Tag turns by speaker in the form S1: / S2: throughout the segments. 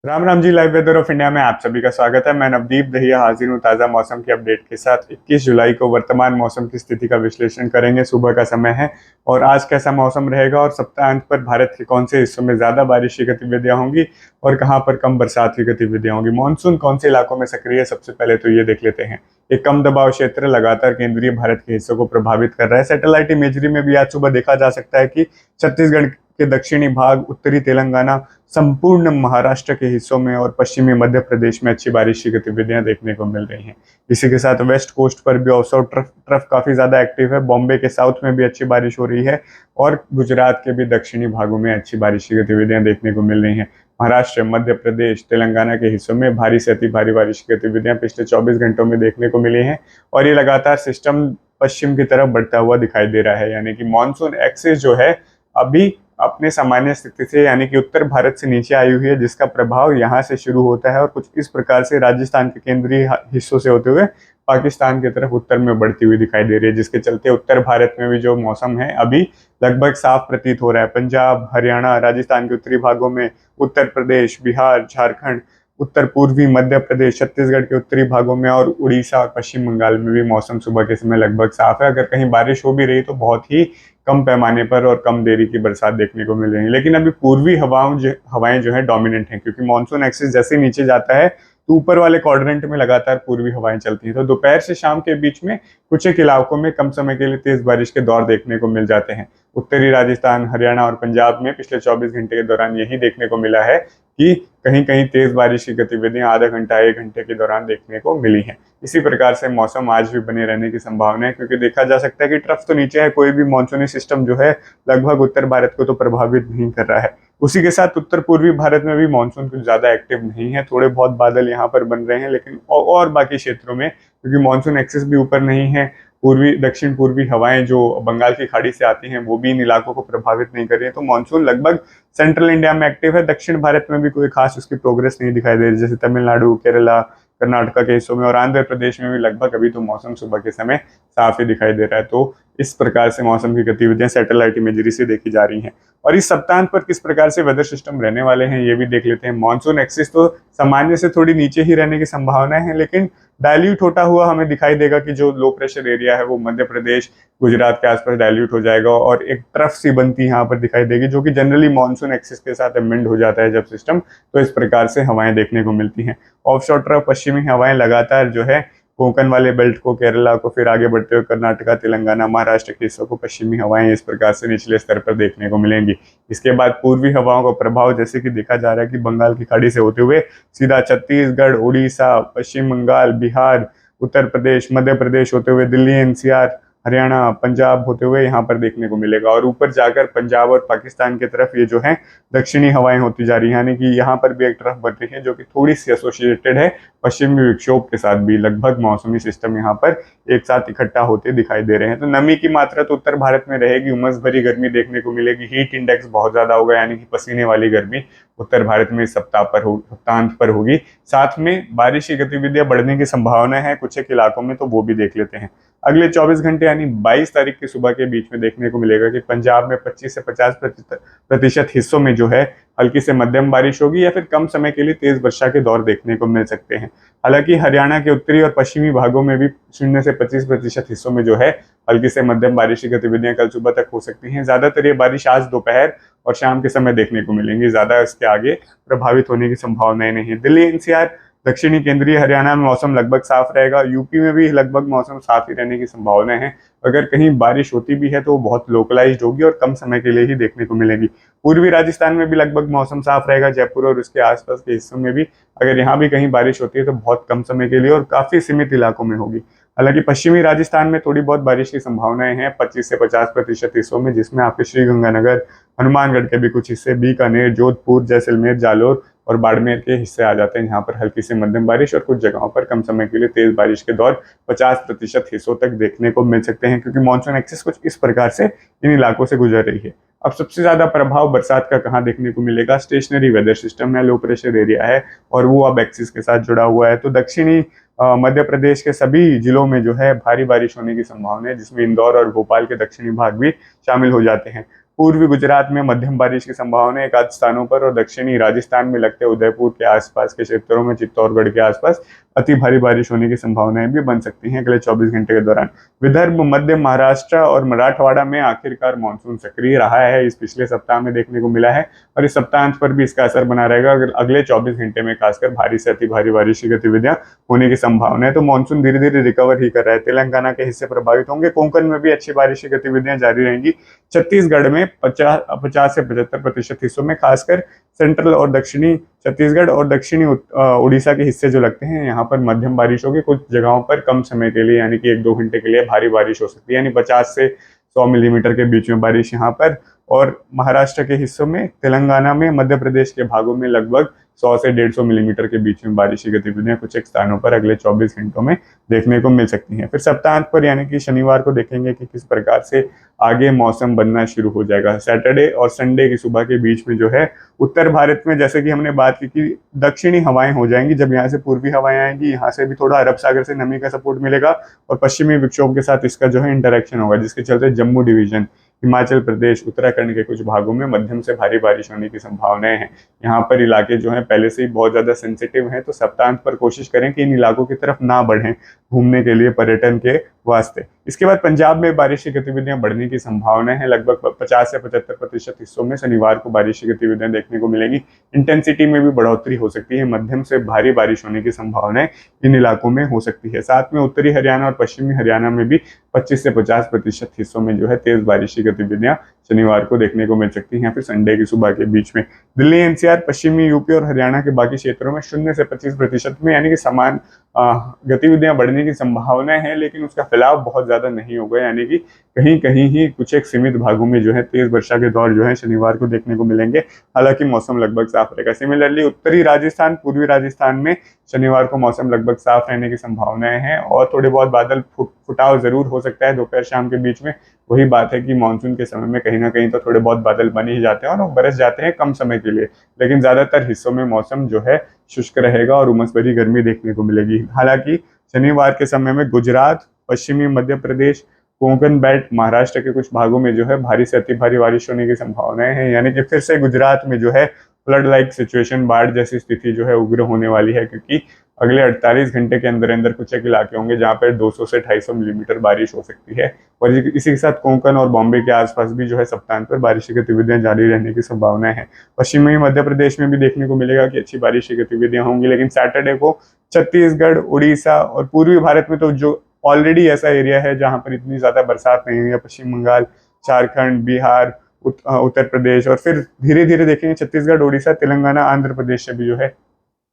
S1: Ram Ram ji. Live weather of India में आप सभी का स्वागत है। मैं नवदीप दहिया हाजिर हूँ ताज़ा मौसम की अपडेट के साथ। 21 जुलाई को वर्तमान मौसम की स्थिति का विश्लेषण करेंगे। सुबह का समय है और आज कैसा मौसम रहेगा और सप्ताहांत पर भारत के कौन से हिस्सों में ज़्यादा बारिश की गतिविधियां होंगी और कहाँ पर कम बरसात की गतिविधियां होंगी। मानसून कौन से इलाकों में सक्रिय है, सबसे पहले तो ये देख लेते हैं। एक कम दबाव क्षेत्र लगातार केंद्रीय भारत के हिस्सों को प्रभावित कर रहा है। सैटेलाइट इमेजरी में भी आज सुबह देखा जा सकता है कि छत्तीसगढ़ के दक्षिणी भाग, उत्तरी तेलंगाना, संपूर्ण महाराष्ट्र के हिस्सों में और पश्चिमी मध्य प्रदेश में अच्छी बारिश की गतिविधियां देखने को मिल रही हैं। इसी के साथ वेस्ट कोस्ट पर भी ऑफशोर ट्रफ काफी ज्यादा एक्टिव है। बॉम्बे के साउथ में भी अच्छी बारिश हो रही है और गुजरात के भी दक्षिणी भागों में अच्छी बारिश की गतिविधियां देखने को मिल रही हैं। महाराष्ट्र, मध्य प्रदेश, तेलंगाना के हिस्सों में भारी से अति भारी बारिश की गतिविधियां पिछले 24 घंटों में देखने को मिली हैं और ये लगातार सिस्टम पश्चिम की तरफ बढ़ता हुआ दिखाई दे रहा है। यानी कि मानसून एक्सिस जो है अभी अपने सामान्य स्थिति से यानी कि उत्तर भारत से नीचे आई हुई है, जिसका प्रभाव यहाँ से शुरू होता है और कुछ इस प्रकार से राजस्थान के केंद्रीय हिस्सों से होते हुए पाकिस्तान की तरफ उत्तर में बढ़ती हुई दिखाई दे रही है, जिसके चलते उत्तर भारत में भी जो मौसम है अभी लगभग साफ प्रतीत हो रहा है। पंजाब, हरियाणा, राजस्थान के उत्तरी भागों में, उत्तर प्रदेश, बिहार, झारखंड, उत्तर पूर्वी मध्य प्रदेश, छत्तीसगढ़ के उत्तरी भागों में और उड़ीसा और पश्चिम बंगाल में भी मौसम सुबह के समय लगभग साफ है। अगर कहीं बारिश हो भी रही तो बहुत ही कम पैमाने पर और कम देरी की बरसात देखने को मिल रही है। लेकिन अभी पूर्वी हवाएं जो है डोमिनेंट हैं, क्योंकि मानसून एक्सिस जैसे नीचे जाता है तो ऊपर वाले क्वाड्रेंट में लगातार पूर्वी हवाएं चलती हैं। तो दोपहर से शाम के बीच में कुछ एक इलाकों में कम समय के लिए तेज बारिश के दौर देखने को मिल जाते हैं। उत्तरी राजस्थान, हरियाणा और पंजाब में पिछले 24 घंटे के दौरान यही देखने को मिला है कि कहीं कहीं तेज बारिश की गतिविधियां आधा घंटा 1 घंटे के दौरान देखने को मिली हैं। इसी प्रकार से मौसम आज भी बने रहने की संभावना है, क्योंकि देखा जा सकता है कि ट्रफ तो नीचे है, कोई भी मानसूनी सिस्टम जो है लगभग उत्तर भारत को तो प्रभावित नहीं कर रहा है। उसी के साथ उत्तर पूर्वी भारत में भी मानसून कुछ ज्यादा एक्टिव नहीं है। थोड़े बहुत बादल यहाँ पर बन रहे हैं, लेकिन और बाकी क्षेत्रों में क्योंकि मानसून एक्सिस भी ऊपर नहीं है, पूर्वी दक्षिण पूर्वी हवाएं जो बंगाल की खाड़ी से आती हैं वो भी इन इलाकों को प्रभावित नहीं कर रही है। तो मानसून लगभग सेंट्रल इंडिया में एक्टिव है। दक्षिण भारत में भी कोई खास उसकी प्रोग्रेस नहीं दिखाई दे रही, जैसे तमिलनाडु, केरला, कर्नाटका के हिस्सों में और आंध्र प्रदेश में भी लगभग अभी तो मौसम सुबह के समय साफ ही दिखाई दे रहा है। तो इस प्रकार से मौसम की गतिविधियां सैटेलाइट इमेजरी से देखी जा रही हैं। और इस सप्ताह पर किस प्रकार से वेदर सिस्टम रहने वाले हैं ये भी देख लेते हैं। मानसून एक्सिस तो सामान्य से थोड़ी नीचे ही रहने की संभावना है, लेकिन डायल्यूट होता हुआ हमें दिखाई देगा कि जो लो प्रेशर एरिया है वो मध्य प्रदेश, गुजरात के आसपास डायल्यूट हो जाएगा और एक ट्रफ सी बनती यहाँ पर दिखाई देगी, जो कि जनरली मानसून एक्सिस के साथ एमेंड हो जाता है जब सिस्टम। तो इस प्रकार से हवाएं देखने को मिलती हैं। ऑफशोर ट्रफ पश्चिमी हवाएं लगातार जो है कोंकण वाले बेल्ट को, केरला को, फिर आगे बढ़ते हुए कर्नाटका, तेलंगाना, महाराष्ट्र के हिस्सों को पश्चिमी हवाएं इस प्रकार से निचले स्तर पर देखने को मिलेंगी। इसके बाद पूर्वी हवाओं का प्रभाव जैसे कि देखा जा रहा है कि बंगाल की खाड़ी से होते हुए सीधा छत्तीसगढ़, उड़ीसा, पश्चिम बंगाल, बिहार, उत्तर प्रदेश, मध्य प्रदेश होते हुए दिल्ली, एनसीआर, हरियाणा, पंजाब होते हुए यहाँ पर देखने को मिलेगा। और ऊपर जाकर पंजाब और पाकिस्तान की तरफ ये जो है दक्षिणी हवाएं होती जा रही है, यानी कि यहाँ पर भी एक तरफ बन रही है जो कि थोड़ी सी एसोसिएटेड है पश्चिमी विक्षोभ के साथ भी। लगभग मौसमी सिस्टम यहाँ पर एक साथ इकट्ठा होते दिखाई दे रहे हैं। तो नमी की मात्रा तो उत्तर भारत में रहेगी, उमस भरी गर्मी देखने को मिलेगी, हीट इंडेक्स बहुत ज्यादा होगा, यानी कि पसीने वाली गर्मी उत्तर भारत में इस सप्ताहांत पर होगी। साथ में बारिश की गतिविधियां बढ़ने की संभावना है कुछ एक इलाकों में, तो वो भी देख लेते हैं। अगले 24 घंटे यानी 22 तारीख की सुबह के बीच में देखने को मिलेगा कि पंजाब में 25 से 50% हिस्सों में जो है हल्की से मध्यम बारिश होगी या फिर कम समय के लिए तेज वर्षा के दौर देखने को मिल सकते हैं। हालांकि हरियाणा के उत्तरी और पश्चिमी भागों में भी 0 से 25% हिस्सों में जो है हल्की से मध्यम बारिश की गतिविधियां कल सुबह तक हो सकती हैं। ज्यादातर ये बारिश आज दोपहर और शाम के समय देखने को मिलेंगी, ज्यादा इसके आगे प्रभावित होने की संभावनाएं नहीं है। दिल्ली, एनसीआर, दक्षिणी केंद्रीय हरियाणा में मौसम लगभग साफ रहेगा। यूपी में भी लगभग मौसम साफ ही रहने की संभावना है। अगर कहीं बारिश होती भी है तो वो बहुत लोकलाइज्ड होगी और कम समय के लिए ही देखने को मिलेगी। पूर्वी राजस्थान में भी लगभग मौसम साफ रहेगा। जयपुर और उसके आसपास के हिस्सों में भी अगर यहाँ भी कहीं बारिश होती है तो बहुत कम समय के लिए और काफी सीमित इलाकों में होगी। हालांकि पश्चिमी राजस्थान में थोड़ी बहुत बारिश की संभावनाएं हैं 25 से 50% हिस्सों में, जिसमें आपके श्रीगंगानगर, हनुमानगढ़ के भी कुछ हिस्से, बीकानेर, जोधपुर, जैसलमेर, जालोर और बाड़मेर के हिस्से आ जाते हैं। यहाँ पर हल्की से मध्यम बारिश और कुछ जगहों पर कम समय के लिए तेज बारिश के दौर 50% हिस्सों तक देखने को मिल सकते हैं, क्योंकि मानसून एक्सिस कुछ इस प्रकार से इन इलाकों से गुजर रही है। अब सबसे ज्यादा प्रभाव बरसात का कहाँ देखने को मिलेगा? स्टेशनरी वेदर सिस्टम है, लो प्रेशर एरिया है और वो अब एक्सिस के साथ जुड़ा हुआ है। तो दक्षिणी मध्य प्रदेश के सभी जिलों में जो है भारी बारिश होने की संभावना है, जिसमें इंदौर और भोपाल के दक्षिणी भाग भी शामिल हो जाते हैं। पूर्वी गुजरात में मध्यम बारिश की संभावना है एक आध स्थानों पर, और दक्षिणी राजस्थान में लगते उदयपुर के आसपास के क्षेत्रों में, चित्तौड़गढ़ के आसपास अति भारी बारिश होने की संभावनाएं भी बन सकती हैं अगले 24 घंटे के दौरान। विदर्भ, मध्य महाराष्ट्र और मराठवाड़ा में आखिरकार मानसून सक्रिय रहा है, इस पिछले सप्ताह में देखने को मिला है, और इस सप्ताहांत पर भी इसका असर बना रहेगा। अगर अगले 24 घंटे में खासकर भारी से अति भारी बारिश की गतिविधियां होने की संभावना है। तो मानसून धीरे धीरे रिकवर ही कर रहा है। तेलंगाना के हिस्से प्रभावित होंगे, कोंकण में भी अच्छी बारिश की गतिविधियां जारी रहेंगी। छत्तीसगढ़ में 50 से 75% हिस्सों में, खासकर सेंट्रल और दक्षिणी छत्तीसगढ़ और दक्षिणी उड़ीसा के हिस्से जो लगते हैं, यहाँ पर मध्यम बारिश होगी। कुछ जगहों पर कम समय के लिए यानी कि 1-2 घंटे के लिए भारी बारिश हो सकती है, यानी 50 से 100 मिलीमीटर के बीच में बारिश यहाँ पर। और महाराष्ट्र के हिस्सों में, तेलंगाना में, मध्य प्रदेश के भागों में लगभग 100 से 150 मिलीमीटर के बीच में बारिश की गतिविधियां कुछ एक स्थानों पर अगले 24 घंटों में देखने को मिल सकती हैं। फिर सप्ताहांत पर यानी कि शनिवार को देखेंगे कि किस प्रकार से आगे मौसम बनना शुरू हो जाएगा। सैटरडे और संडे की सुबह के बीच में जो है उत्तर भारत में, जैसे कि हमने बात की कि दक्षिणी हवाएं हो जाएंगी, जब यहाँ से पूर्वी हवाएं आएंगी, यहाँ से भी थोड़ा अरब सागर से नमी का सपोर्ट मिलेगा और पश्चिमी विक्षोभ के साथ इसका जो है इंटरेक्शन होगा, जिसके चलते जम्मू डिवीजन, हिमाचल प्रदेश, उत्तराखंड के कुछ भागों में मध्यम से भारी बारिश होने की संभावनाएं हैं। यहाँ पर इलाके जो हैं पहले से ही बहुत ज्यादा सेंसिटिव हैं, तो सप्ताहांत पर कोशिश करें कि इन इलाकों की तरफ ना बढ़ें घूमने के लिए, पर्यटन के वास्ते। इसके बाद पंजाब में बारिश की गतिविधियां बढ़ने की संभावना है। लगभग 50 से 75% हिस्सों में शनिवार को बारिश की गतिविधियां देखने को मिलेंगी। इंटेंसिटी में भी बढ़ोतरी हो सकती है, मध्यम से भारी बारिश होने की संभावनाएं इन इलाकों में हो सकती है। साथ में उत्तरी हरियाणा और पश्चिमी हरियाणा में भी 25 से 50% हिस्सों में जो है तेज बारिश की गतिविधियां शनिवार को देखने को मिल सकती हैं, फिर संडे की सुबह के बीच में। दिल्ली एनसीआर, पश्चिमी यूपी और हरियाणा के बाकी क्षेत्रों में 0 से 25% में यानी कि समान गतिविधियां बढ़ने की संभावनाएं हैं, लेकिन उसका फैलाव बहुत ज्यादा नहीं होगा, यानी कि कहीं कहीं ही कुछ एक सीमित भागों में जो है तेज वर्षा के दौर जो है शनिवार को देखने को मिलेंगे। हालांकि मौसम लगभग साफ रहेगा। सिमिलरली उत्तरी राजस्थान, पूर्वी राजस्थान में शनिवार को मौसम लगभग साफ रहने की संभावनाएं हैं, और थोड़े बहुत बादल फुटाव जरूर हो सकता है दोपहर शाम के बीच में। वही बात है कि मानसून के समय में कहीं ना कहीं तो थोड़े बहुत बादल बन ही जाते हैं और वो बरस जाते हैं कम समय के लिए, लेकिन ज्यादातर हिस्सों में मौसम जो है शुष्क रहेगा और उमस भरी गर्मी देखने को मिलेगी। हालांकि शनिवार के समय में गुजरात, पश्चिमी मध्य प्रदेश, कोंकण बेल्ट, महाराष्ट्र के कुछ भागों में जो है भारी से अति भारी बारिश होने की संभावनाएं हैं, यानी कि फिर से गुजरात में जो है फ्लड लाइक सिचुएशन, बाढ़ जैसी स्थिति जो है उग्र होने वाली है, क्योंकि अगले 48 घंटे के अंदर अंदर कुछ एक इलाके होंगे जहां पर 200 से 250 मिलीमीटर बारिश हो सकती है। और इसी के साथ कोंकण और बॉम्बे के आसपास भी जो है सप्ताहांत पर बारिश की गतिविधियां जारी रहने की संभावना है। पश्चिमी मध्य प्रदेश में भी देखने को मिलेगा कि अच्छी बारिश की गतिविधियां होंगी, लेकिन सैटरडे को छत्तीसगढ़, उड़ीसा और पूर्वी भारत में तो जो ऑलरेडी ऐसा एरिया है जहां पर इतनी ज्यादा बरसात नहीं हुई है, पश्चिम बंगाल, झारखंड, बिहार, उत्तर प्रदेश, और फिर धीरे धीरे देखेंगे छत्तीसगढ़, उड़ीसा, तेलंगाना, आंध्र प्रदेश से भी जो है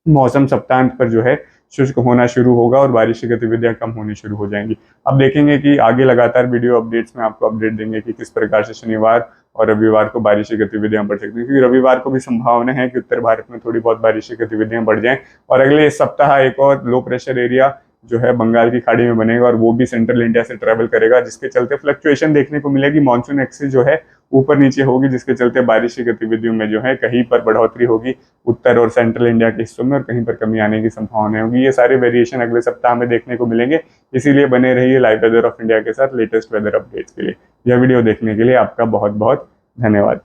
S1: मौसम सप्ताहांत पर जो है शुष्क होना शुरू होगा और बारिश की गतिविधियां कम होनी शुरू हो जाएंगी। अब देखेंगे कि आगे लगातार वीडियो अपडेट्स में आपको अपडेट देंगे कि किस प्रकार से शनिवार और रविवार को बारिश की गतिविधियां बढ़ सकती हैं, क्योंकि रविवार को भी संभावना है कि उत्तर भारत में थोड़ी बहुत बारिश की गतिविधियां बढ़ जाएं। और अगले सप्ताह एक और लो प्रेशर एरिया जो है बंगाल की खाड़ी में बनेगा और वो भी सेंट्रल इंडिया से ट्रेवल करेगा, जिसके चलते फ्लक्चुएशन देखने को मिलेगी। मानसून एक्सिस जो है ऊपर नीचे होगी, जिसके चलते बारिश की गतिविधियों में जो है कहीं पर बढ़ोतरी होगी उत्तर और सेंट्रल इंडिया के हिस्सों में, और कहीं पर कमी आने की संभावना होगी। ये सारे वेरिएशन अगले सप्ताह में देखने को मिलेंगे, इसीलिए बने रहिए लाइव वेदर ऑफ इंडिया के साथ लेटेस्ट वेदर अपडेट्स के लिए। यह वीडियो देखने के लिए आपका बहुत बहुत धन्यवाद।